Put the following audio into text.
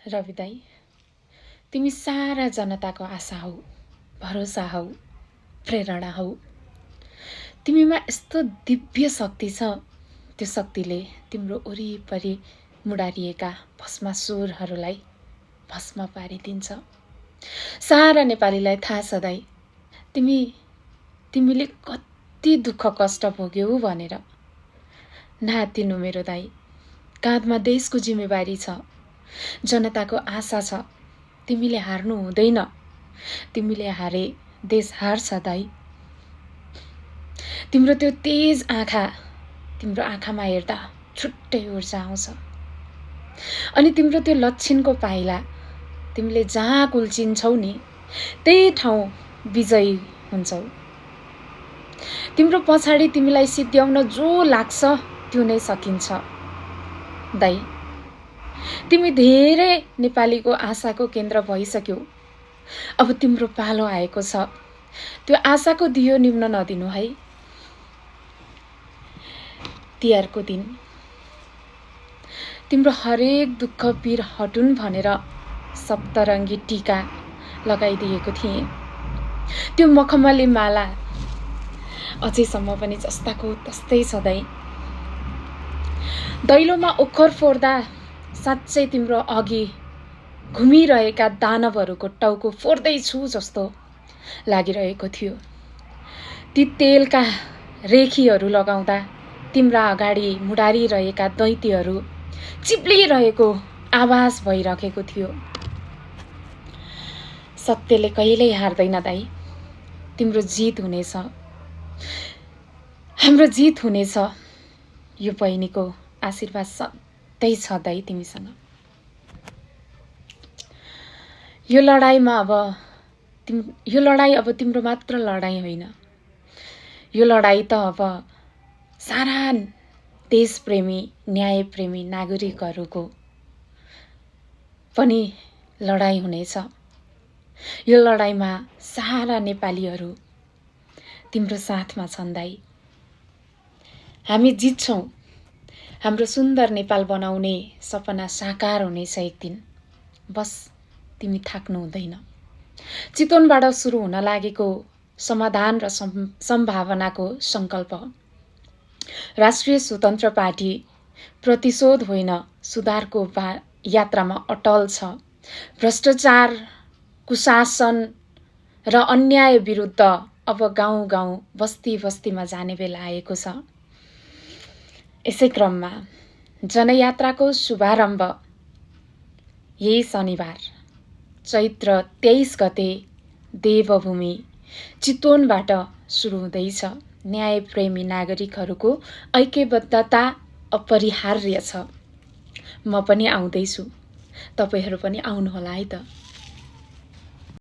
रवि दाई, तिमी सारा जनताको आशा हौ, भरोसा हौ, प्रेरणा हौ। तिमीमा यस्तो दिव्य शक्ति छ, त्यो शक्तिले तिम्रो वरिपरि मुडारिएका भस्मासुरहरूलाई भस्म पारिदिन्छ। सारा नेपालीलाई थाहा छ दाई, तिमीले कति दुःख कष्ट भोग्यौ भनेर। नातिनु मेरो दाई, काँधमा देशको जिम्मेवारी छ, जनताको आशा छ। तिमीले हार्नु हुँदैन, तिमीले हारे देश हार्छ दाई। तिम्रो त्यो तेज आँखा, तिम्रो आँखामा हेर्दा छुट्टै ऊर्जा आउँछ। अनि तिम्रो त्यो लक्षणको पाइला, तिमीले जहाँ कुल्चिन्छौ नि त्यही ठाउँ विजयी हुन्छौ। तिम्रो पछाडि तिमीलाई सिद्ध्याउन जो लाग्छ त्यो नै सकिन्छ दाई। तिमी धेरै नेपालीको आशाको केन्द्र भइसक्यौ। अब तिम्रो पालो आएको छ, त्यो आशाको दियो निम्न नदिनु है। तिहारको दिन तिम्रो हरेक दुःख पीर हटुन् भनेर सप्तरङ्गी टीका लगाइदिएको थिएँ। त्यो मखमली माला अझैसम्म पनि जस्ताको तस्तै छ दाई। दैलोमा ओखर फोर्दा साँच्चै तिम्रो अघि घुमिरहेका दानवहरूको टाउको फोर्दैछु जस्तो लागिरहेको थियो। ती तेलका रेखीहरू लगाउँदा तिम्रा अगाडि मुडारिरहेका दैत्यहरू चिप्लिरहेको आवाज भइरहेको थियो। सत्यले कहिल्यै हार्दैन दाई, तिम्रो जित हुनेछ, हाम्रो जित हुनेछ। यो बहिनीको आशीर्वाद सधैँ छ दाई तिमीसँग। यो लडाई अब तिम्रो मात्र लडाई होइन। यो लडाई त अब सारा देशप्रेमी, न्यायप्रेमी नागरिकहरूको पनि लडाई हुनेछ। यो लडाईमा सारा नेपालीहरू तिम्रो साथमा छन् दाई। हामी जित्छौँ। हाम्रो सुन्दर नेपाल बनाउने सपना साकार हुनेछ एक दिन। बस तिमी थाक्नु हुँदैन। चितवनबाट सुरु हुन लागेको समाधान र सम्भावनाको सङ्कल्प राष्ट्रिय स्वतन्त्र पार्टी प्रतिशोध होइन सुधारको यात्रामा अटल छ। भ्रष्टाचार, कुशासन र अन्याय विरुद्ध अब गाउँ गाउँ, बस्ती बस्तीमा जाने बेला आएको छ। यसै क्रममा जनयात्राको शुभारम्भ यही शनिबार चैत्र 23 गते देवभूमि चितवनबाट सुरु हुँदैछ। न्यायप्रेमी नागरिकहरूको ऐक्यबद्धता अपरिहार्य छ। म पनि आउँदैछु, तपाईहरू पनि आउनुहोला है त।